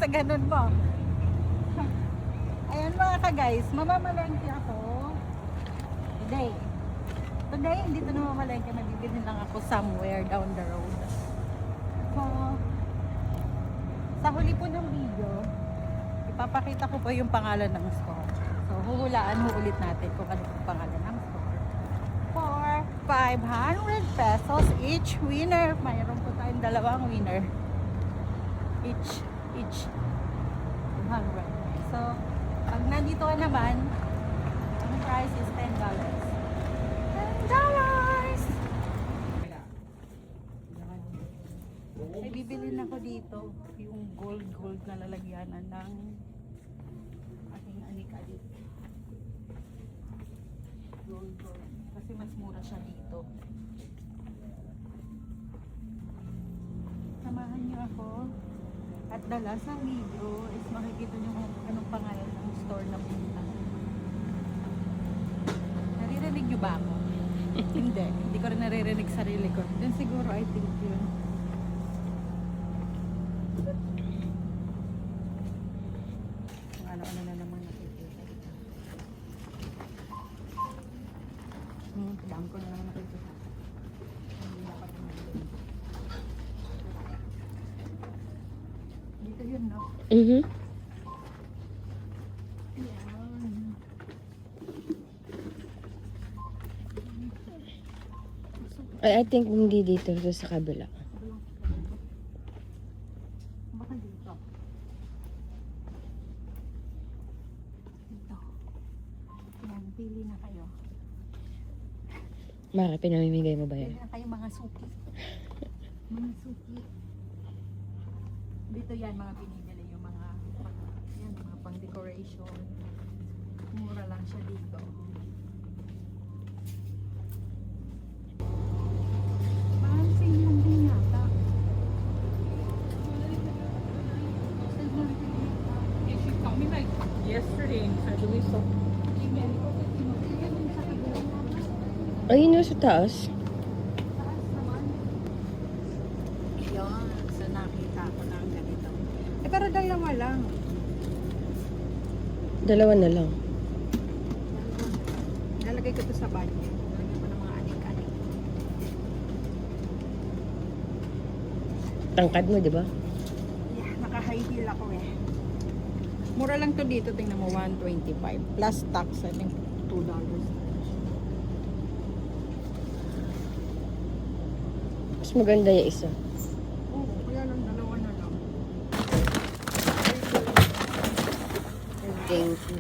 sa ganun mo. Ayan mga ka-guys, mamamalengke ako. Today, hindi ito na mamalengke. Mabibili lang ako somewhere down the road. So, sa huli po ng video, ipapakita ko po yung pangalan ng store. So, huhulaan mo ulit natin kung ano yung pangalan ng store. For 500 pesos each winner. Mayroon po tayong dalawang winner. Each 500. So, pag nandito ka naman, ang price is $10. $10! Ay, bibili na ko dito yung gold na lalagyanan ng aking anik-alik. Gold. Kasi mas mura siya dito. Samahan niyo ako. At the last ng video is makikita niyo kung anong pangalan ng store na punta. Naririnig niyo ba ako? Hindi ko rin naririnig sarili ko. Then siguro I think yun. Kung ano-ano na naman nakikita. Dam ko na naman nakikita. Hindi dapat naman. Dito yun, no? Mm-hmm. I think hindi dito, sa kabila. Baka dito. Dito. Yan, pili na kayo. Mara, pinamimigay mo ba Pili yan? na kayo mga suki. Mga suki. Dito yan, mga pinibili yung mga pang-decoration. Mura lang siya dito. Parang lang din yata. Yeah, she called me like yesterday and I believe so. Ayun yung sa taas. Taas naman. Yun, so nakita ko ng ganito. Pero dalawa lang. Dalawa na lang. Nalagay ko to sa budget. Nalagay ko ng mga anik-anik. Tangkad mo, di ba? Yeah, naka-high heel ako eh. Mura lang to dito, tingnan mo, $125. Plus tax, I think $2. Mas maganda yung isa. Oo, kaya lang dalawa na lang. Thank you.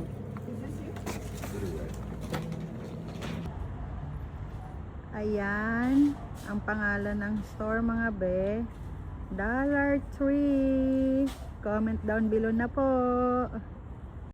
Ayan, ang pangalan ng store mga be. Dollar Tree. Comment down below na po.